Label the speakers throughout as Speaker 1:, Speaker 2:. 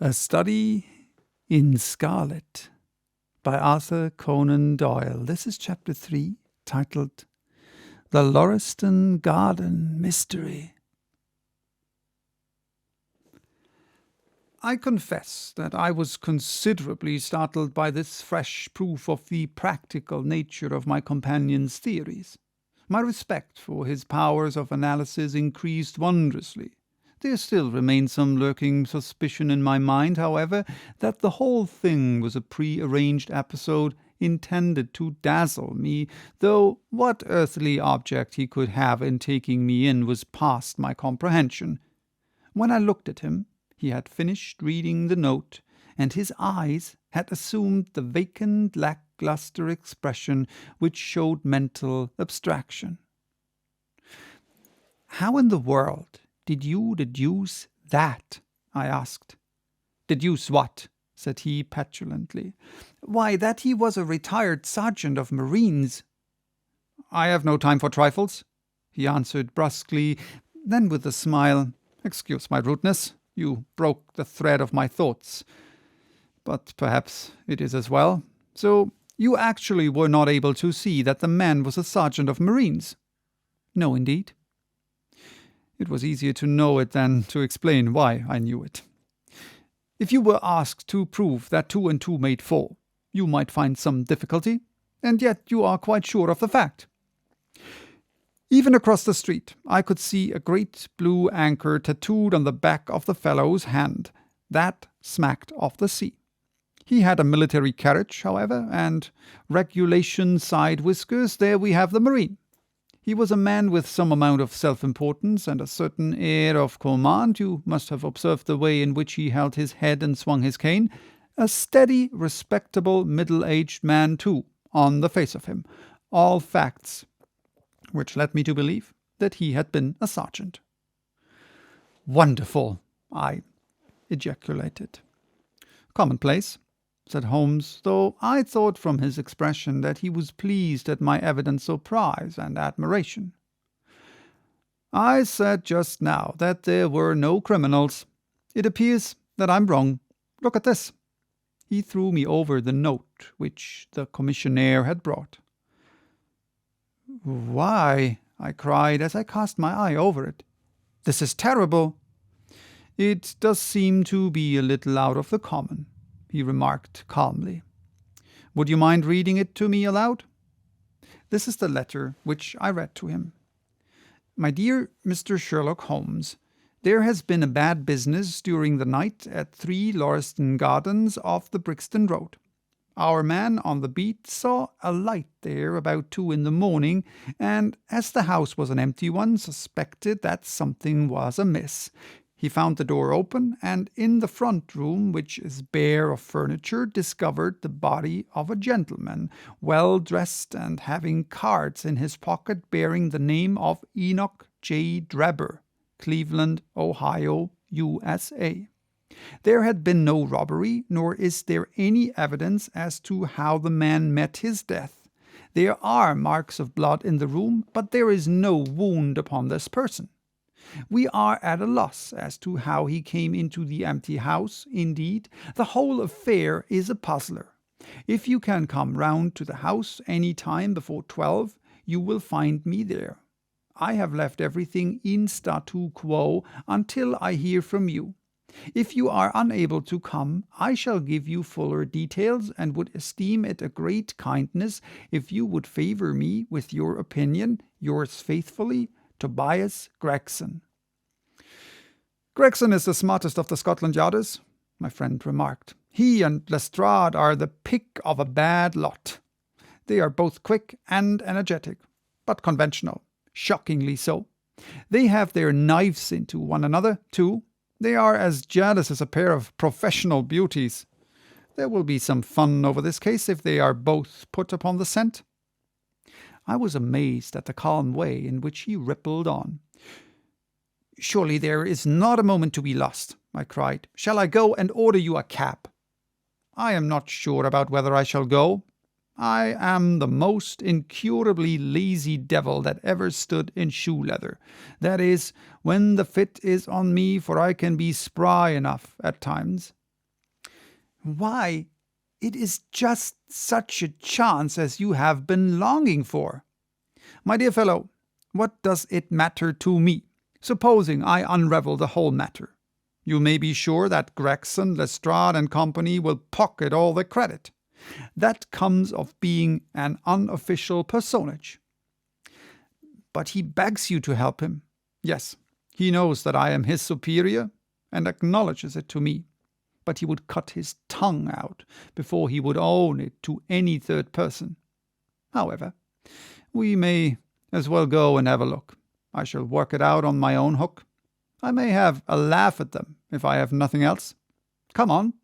Speaker 1: A Study in Scarlet by Arthur Conan Doyle. This is Chapter 3, titled The Lauriston Garden Mystery. I confess that I was considerably startled by this fresh proof of the practical nature of my companion's theories. My respect for his powers of analysis increased wondrously. There still remained some lurking suspicion in my mind, however, that the whole thing was a pre-arranged episode intended to dazzle me, though what earthly object he could have in taking me in was past my comprehension. When I looked at him, he had finished reading the note, and his eyes had assumed the vacant, lacklustre expression which showed mental abstraction. "How in the world did you deduce that?" I asked. "Deduce what?" said he petulantly. "Why, that he was a retired sergeant of marines." "I have no time for trifles," he answered brusquely. Then with a smile, "Excuse my rudeness. You broke the thread of my thoughts. But perhaps it is as well. So you actually were not able to see that the man was a sergeant of marines?" "No, indeed." It was easier to know it than to explain why I knew it. "If you were asked to prove that 2 and 2 made 4, you might find some difficulty, and yet you are quite sure of the fact." Even across the street I could see a great blue anchor tattooed on the back of the fellow's hand. That smacked of the sea. He had a military carriage, however, and regulation side whiskers. There we have the marine. He was a man with some amount of self-importance and a certain air of command. You must have observed the way in which he held his head and swung his cane. A steady, respectable, middle-aged man, too, on the face of him. All facts which led me to believe that he had been a sergeant. "Wonderful!" I ejaculated. "Commonplace," said Holmes, though I thought from his expression that he was pleased at my evident surprise and admiration. "I said just now that there were no criminals. It appears that I'm wrong. Look at this." He threw me over the note which the commissionaire had brought. "Why," I cried as I cast my eye over it, "this is terrible." "It does seem to be a little out of the common," he remarked calmly. "Would you mind reading it to me aloud?" This is the letter which I read to him. "My dear Mr. Sherlock Holmes, there has been a bad business during the night at 3 Lauriston Gardens off the Brixton Road. Our man on the beat saw a light there about 2 in the morning, and as the house was an empty one, suspected that something was amiss. He found the door open, and in the front room, which is bare of furniture, discovered the body of a gentleman, well dressed and having cards in his pocket bearing the name of Enoch J. Drebber, Cleveland, Ohio, USA. There had been no robbery, nor is there any evidence as to how the man met his death. There are marks of blood in the room, but there is no wound upon this person. We are at a loss as to how he came into the empty house. Indeed, the whole affair is a puzzler. If you can come round to the house any time before 12, you will find me there. I have left everything in statu quo until I hear from you. If you are unable to come, I shall give you fuller details, and would esteem it a great kindness if you would favour me with your opinion. Yours faithfully, Tobias Gregson." "Gregson is the smartest of the Scotland Yarders," my friend remarked. "He and Lestrade are the pick of a bad lot. They are both quick and energetic, but conventional, shockingly so. They have their knives into one another, too. They are as jealous as a pair of professional beauties. There will be some fun over this case if they are both put upon the scent." I was amazed at the calm way in which he rippled on. "Surely there is not a moment to be lost," I cried. "Shall I go and order you a cab?" "I am not sure about whether I shall go. I am the most incurably lazy devil that ever stood in shoe leather. That is, when the fit is on me, for I can be spry enough at times. Why, it is just such a chance as you have been longing for. My dear fellow, what does it matter to me? Supposing I unravel the whole matter, you may be sure that Gregson, Lestrade and Company will pocket all the credit. That comes of being an unofficial personage. But he begs you to help him. Yes, he knows that I am his superior, and acknowledges it to me. But he would cut his tongue out before he would own it to any third person. However, we may as well go and have a look. I shall work it out on my own hook. I may have a laugh at them, if I have nothing else. Come on.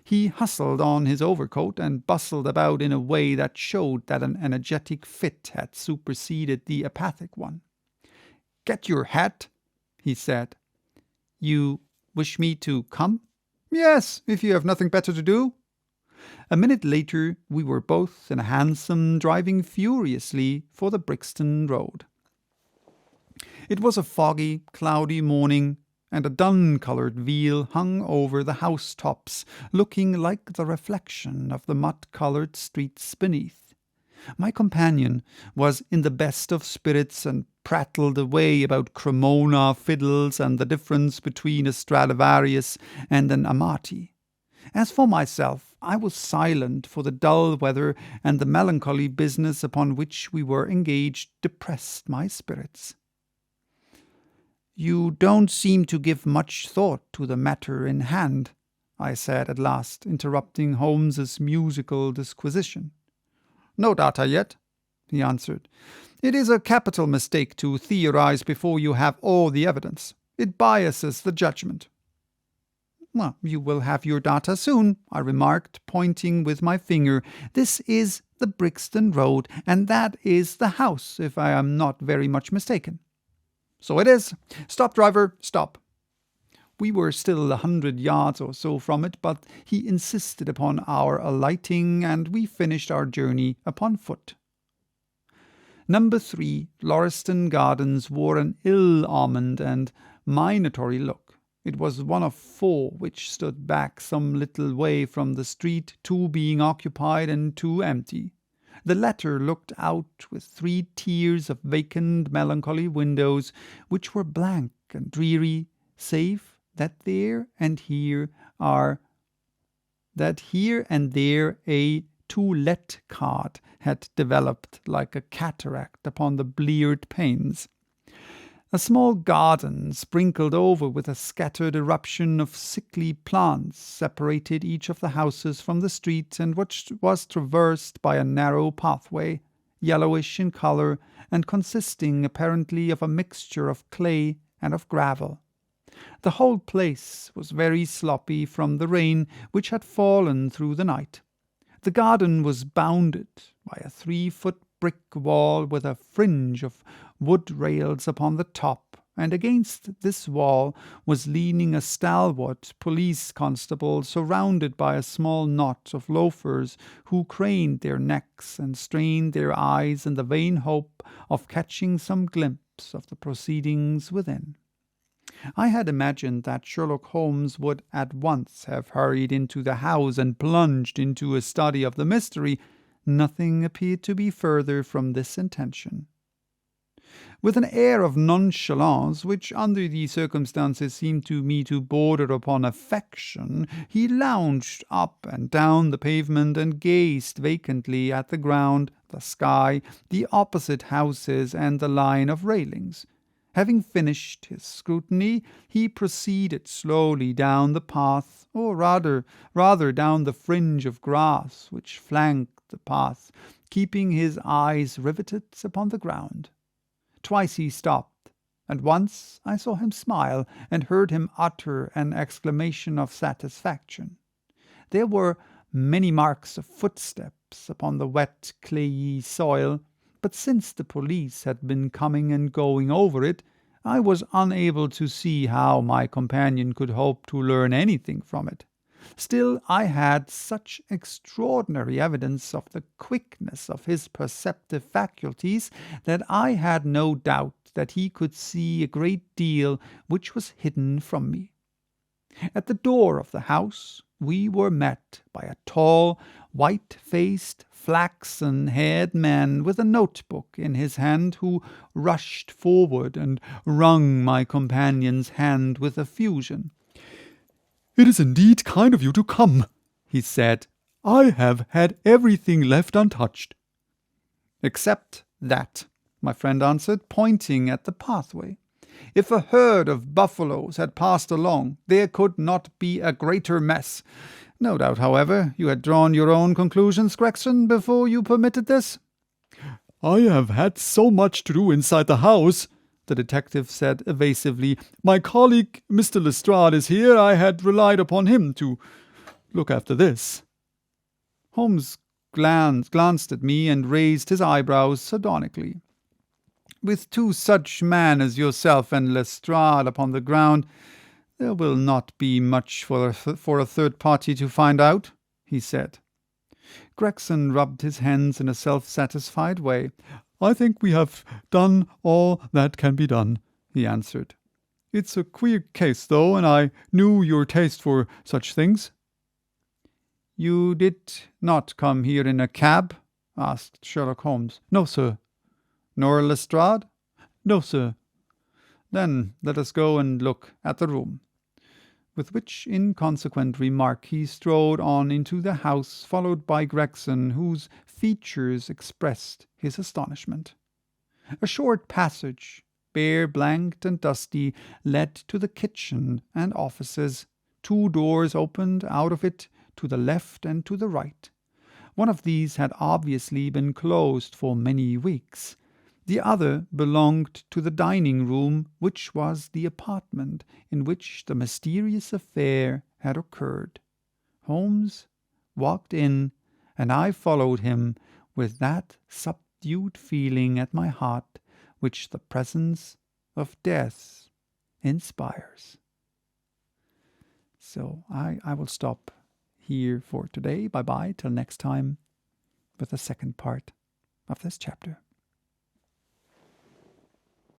Speaker 1: He hustled on his overcoat and bustled about in a way that showed that an energetic fit had superseded the apathic one. "Get your hat," he said. "You wish me to come?" "Yes, if you have nothing better to do." A minute later we were both in a hansom driving furiously for the Brixton Road. It was a foggy, cloudy morning, and a dun-coloured veil hung over the housetops, looking like the reflection of the mud-coloured streets beneath. My companion was in the best of spirits and prattled away about Cremona fiddles and the difference between a Stradivarius and an Amati. As for myself, I was silent, for the dull weather and the melancholy business upon which we were engaged depressed my spirits. "You don't seem to give much thought to the matter in hand," I said at last, interrupting Holmes's musical disquisition. "No data yet," he answered. "It is a capital mistake to theorize before you have all the evidence. It biases the judgment." "Well, you will have your data soon," I remarked, pointing with my finger. "This is the Brixton Road, and that is the house, if I am not very much mistaken." "So it is. Stop, driver, stop." We were still 100 yards or so from it, but he insisted upon our alighting, and we finished our journey upon foot. Number 3, Lauriston Gardens, wore an ill-omened and minatory look. It was one of 4 which stood back some little way from the street, 2 being occupied and 2 empty. The latter looked out with 3 tiers of vacant melancholy windows, which were blank and dreary, save that here and there a "To Let" card had developed like a cataract upon the bleared panes. A small garden, sprinkled over with a scattered eruption of sickly plants, separated each of the houses from the street, and which was traversed by a narrow pathway, yellowish in colour, and consisting apparently of a mixture of clay and of gravel. The whole place was very sloppy from the rain which had fallen through the night. The garden was bounded by a 3-foot brick wall with a fringe of wood rails upon the top, and against this wall was leaning a stalwart police constable, surrounded by a small knot of loafers who craned their necks and strained their eyes in the vain hope of catching some glimpse of the proceedings within. I had imagined that Sherlock Holmes would at once have hurried into the house and plunged into a study of the mystery. Nothing appeared to be further from this intention. With an air of nonchalance, which under the circumstances seemed to me to border upon affection, he lounged up and down the pavement and gazed vacantly at the ground, the sky, the opposite houses, and the line of railings. Having finished his scrutiny, he proceeded slowly down the path, or rather down the fringe of grass which flanked the path, keeping his eyes riveted upon the ground. Twice he stopped, and once I saw him smile, and heard him utter an exclamation of satisfaction. There were many marks of footsteps upon the wet, clayey soil, but since the police had been coming and going over it, I was unable to see how my companion could hope to learn anything from it. Still, I had such extraordinary evidence of the quickness of his perceptive faculties that I had no doubt that he could see a great deal which was hidden from me. At the door of the house, we were met by a tall, white-faced, flaxen-haired man with a notebook in his hand, who rushed forward and wrung my companion's hand with effusion. "It is indeed kind of you to come," he said. "I have had everything left untouched." "Except that," my friend answered, pointing at the pathway. "If a herd of buffaloes had passed along, there could not be a greater mess. No doubt, however, you had drawn your own conclusions, Gregson, before you permitted this?" "I have had so much to do inside the house," the detective said evasively. "My colleague, Mr. Lestrade, is here. I had relied upon him to look after this." Holmes glanced at me and raised his eyebrows sardonically. "With two such men as yourself and Lestrade upon the ground, there will not be much for a third party to find out," he said. Gregson rubbed his hands in a self-satisfied way. "I think we have done all that can be done," he answered. "It's a queer case, though, and I knew your taste for such things." "You did not come here in a cab?" asked Sherlock Holmes. "No, sir." "Nor Lestrade?" "No, sir." "Then let us go and look at the room." With which inconsequent remark he strode on into the house, followed by Gregson, whose features expressed his astonishment. A short passage, bare, blank, and dusty, led to the kitchen and offices. 2 doors opened out of it to the left and to the right. One of these had obviously been closed for many weeks. The other belonged to the dining-room, which was the apartment in which the mysterious affair had occurred. Holmes walked in, and I followed him with that subdued feeling at my heart which the presence of death inspires. So I will stop here for today. Bye-bye, till next time, with the second part of this chapter.